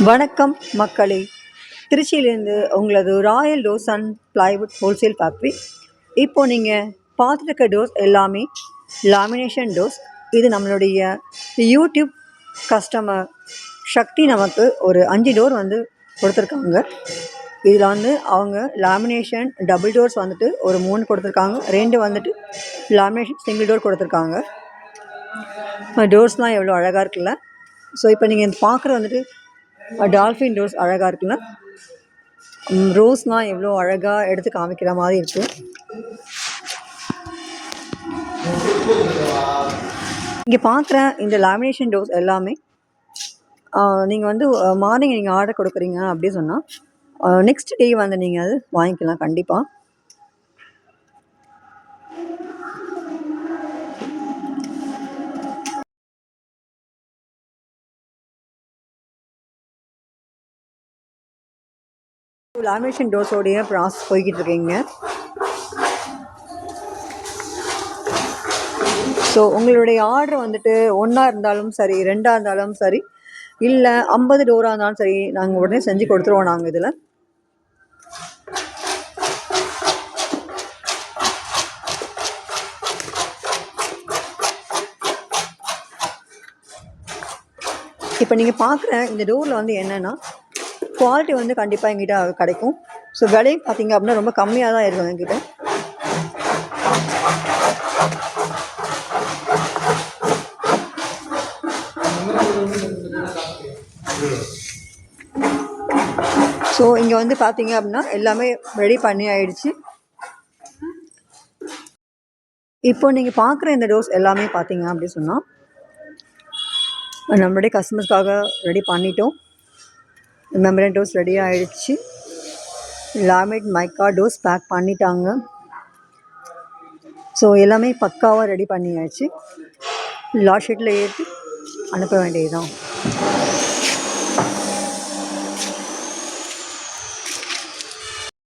வணக்கம் மக்களே. திருச்சியிலேருந்து உங்களது Royal doors and plywood wholesale factory. இப்போது நீங்கள் பார்த்துருக்க டோர்ஸ் எல்லாமே லாமினேஷன் டோர்ஸ். இது நம்மளுடைய யூடியூப் கஸ்டமர் சக்தி நமக்கு ஒரு 5 டோர் வந்து கொடுத்துருக்காங்க. இதில் வந்து அவங்க லாமினேஷன் டபுள் டோர்ஸ் வந்துட்டு ஒரு 3 கொடுத்துருக்காங்க, 2 வந்துட்டு லாமினேஷன் சிங்கிள் டோர் கொடுத்துருக்காங்க. டோர்ஸ்லாம் எவ்வளோ அழகாக இருக்குல்ல. ஸோ இப்போ நீங்கள் பார்க்குற வந்துட்டு டால்ஃபின் டோர்ஸ் அழகாக இருக்குல்ல. ரோஸ்லாம் எவ்வளோ அழகாக எடுத்து காமிக்கிற மாதிரி இருக்குது. இங்கே பார்க்குற இந்த லாமினேஷன் டோர்ஸ் எல்லாமே நீங்கள் வந்து மார்னிங் நீங்கள் ஆர்டர் கொடுக்குறீங்க அப்படி சொன்னால் நெக்ஸ்ட் டே வந்து நீங்கள் அது வாங்கிக்கலாம் கண்டிப்பாக. லாமினேஷன் டோர்ஸோடைய ப்ராசஸ் போய்கிட்டு இருக்கீங்க. ஸோ உங்களுடைய ஆர்டர் வந்துட்டு 1 இருந்தாலும் சரி, 2 இருந்தாலும் சரி, இல்லை 50 டோராக இருந்தாலும் சரி, நாங்கள் உடனே செஞ்சு கொடுத்துருவோம். நாங்கள் இதில் இப்போ நீங்கள் பார்க்குற இந்த டோரில் வந்து என்னென்னா குவாலிட்டி வந்து கண்டிப்பாக எங்கிட்ட கிடைக்கும். ஸோ விலையும் பார்த்தீங்க அப்படின்னா ரொம்ப கம்மியாக தான் இருக்கும் என்கிட்ட. ஸோ இங்கே வந்து பார்த்தீங்க அப்படின்னா எல்லாமே ரெடி பண்ணி ஆயிடுச்சு. இப்போ நீங்கள் பார்க்குற இந்த டோர்ஸ் எல்லாமே பார்த்தீங்க அப்படி சொன்னால் நம்மளுடைய கஸ்டமர்ஸ்க்காக ரெடி பண்ணிட்டோம். மெம்பரன் டோர்ஸ் ரெடி ஆகிடுச்சு. லாமினேட் மைக்கா டோர்ஸ் பேக் பண்ணிட்டாங்க. ஸோ எல்லாமே பக்காவாக ரெடி பண்ணியாச்சு. லாட் ஷீட்டில் ஏற்றி அனுப்ப வேண்டியதுதான்.